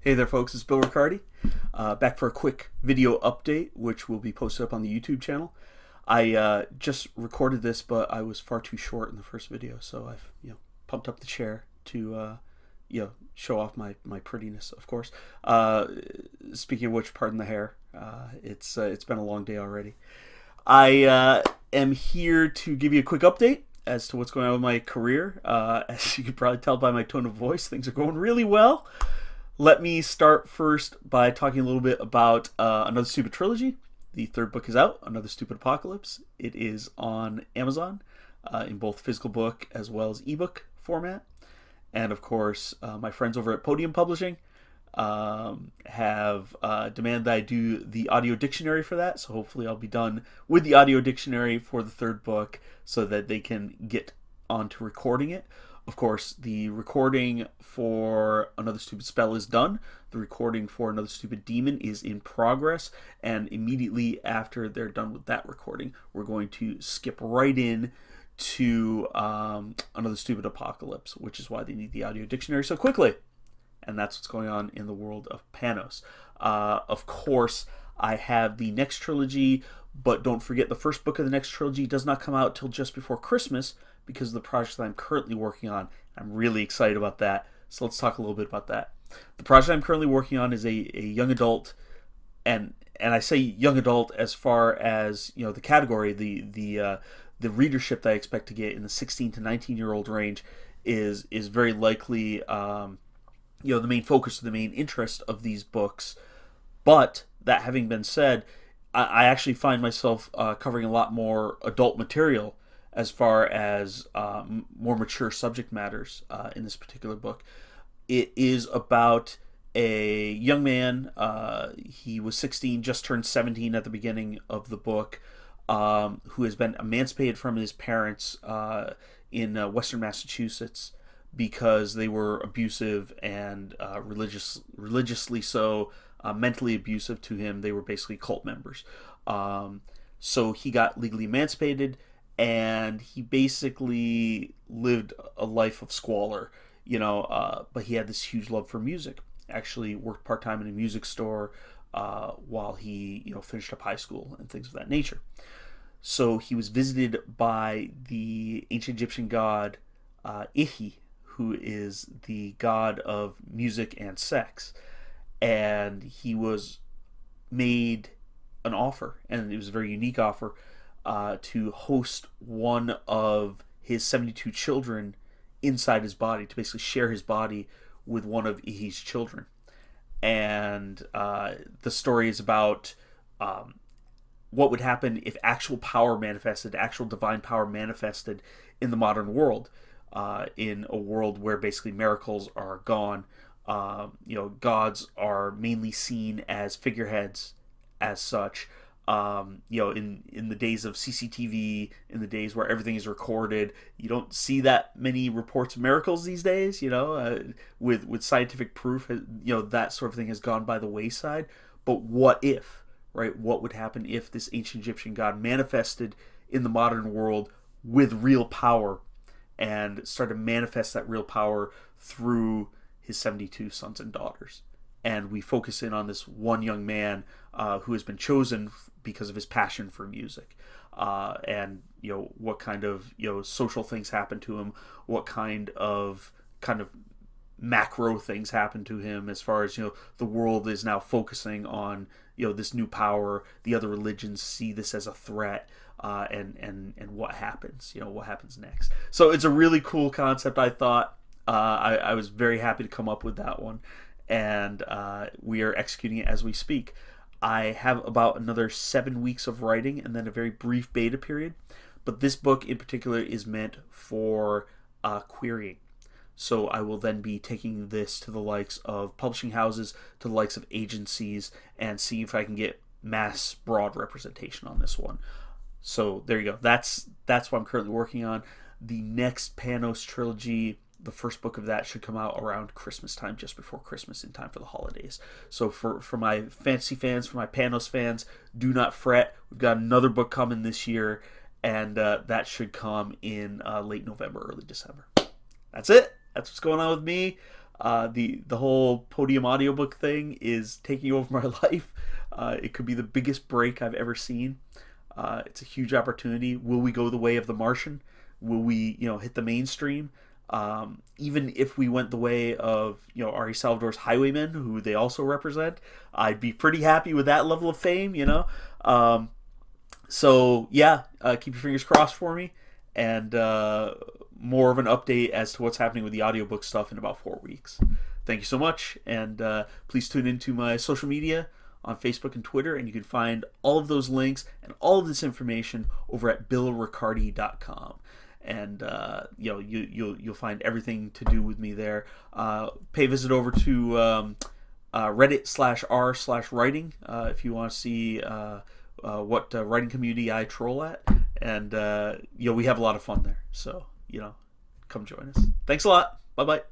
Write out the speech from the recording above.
Hey there folks, it's Bill Ricardi, back for a quick video update which will be posted up on the YouTube channel. I just recorded this, but I was far too short in the first video, so I've pumped up the chair to show off my prettiness, of course. Speaking of which, pardon the hair. It's been a long day already. I am here to give you a quick update as to what's going on with my career. As you can probably tell by my tone of voice, things are going really well. Let me start first by talking a little bit about Another Stupid Trilogy. The third book is out, Another Stupid Apocalypse. It is on Amazon in both physical book as well as ebook format. And of course, my friends over at Podium Publishing have demanded that I do the audio dictionary for that. So hopefully I'll be done with the audio dictionary for the third book so that they can get on to recording it. Of course, the recording for Another Stupid Spell is done. The recording for Another Stupid Demon is in progress. And immediately after they're done with that recording, we're going to skip right in to Another Stupid Apocalypse, which is why they need the audio dictionary so quickly. And that's what's going on in the world of Panos. Of course, I have the next trilogy, but don't forget the first book of the next trilogy does not come out till just before Christmas, because of the project that I'm currently working on. I'm really excited about that. So let's talk a little bit about that. The project I'm currently working on is a young adult, and I say young adult as far as the category, the readership that I expect to get in the 16 to 19-year-old range is very likely the main focus, the main interest of these books. But that having been said, I actually find myself covering a lot more adult material as far as more mature subject matters in this particular book. It is about a young man. He was 16, just turned 17 at the beginning of the book, who has been emancipated from his parents in Western Massachusetts because they were abusive and religiously so, mentally abusive to him. They were basically cult members. So he got legally emancipated, and he basically lived a life of squalor, but he had this huge love for music. Actually worked part-time in a music store while he finished up high school and things of that nature. So he was visited by the ancient Egyptian god Ihi, who is the god of music and sex, and he was made an offer, and it was a very unique offer, to host one of his 72 children inside his body, to basically share his body with one of Ihi's children. And the story is about what would happen if actual power manifested, actual divine power manifested in the modern world, in a world where basically miracles are gone. Gods are mainly seen as figureheads as such. In the days of CCTV, in the days where everything is recorded, you don't see that many reports of miracles these days. With scientific proof, that sort of thing has gone by the wayside. But what if, right? What would happen if this ancient Egyptian god manifested in the modern world with real power and started to manifest that real power through his 72 sons and daughters? And we focus in on this one young man who has been chosen because of his passion for music, and what kind of social things happen to him, what kind of macro things happen to him, as far as the world is now focusing on this new power. The other religions see this as a threat, and what happens, what happens next. So it's a really cool concept. I thought I was very happy to come up with that one. And we are executing it as we speak. I have about another 7 weeks of writing and then a very brief beta period. But this book in particular is meant for querying. So I will then be taking this to the likes of publishing houses, to the likes of agencies, and see if I can get mass broad representation on this one. So there you go. That's what I'm currently working on. The next Panos trilogy, the first book of that, should come out around Christmas time, just before Christmas, in time for the holidays. So for my fantasy fans, for my Panos fans, do not fret. We've got another book coming this year, and that should come in late November, early December. That's it. That's what's going on with me. The whole Podium audiobook thing is taking over my life. It could be the biggest break I've ever seen. It's a huge opportunity. Will we go the way of The Martian? Will we, hit the mainstream? Even if we went the way of, Ari Salvador's Highwaymen, who they also represent, I'd be pretty happy with that level of fame. So yeah, keep your fingers crossed for me, and more of an update as to what's happening with the audiobook stuff in about 4 weeks. Thank you so much, and please tune into my social media on Facebook and Twitter, and you can find all of those links and all of this information over at billricardi.com. And you'll find everything to do with me there. Pay a visit over to Reddit/r/writing if you want to see what writing community I troll at, and we have a lot of fun there. So come join us. Thanks a lot. Bye bye.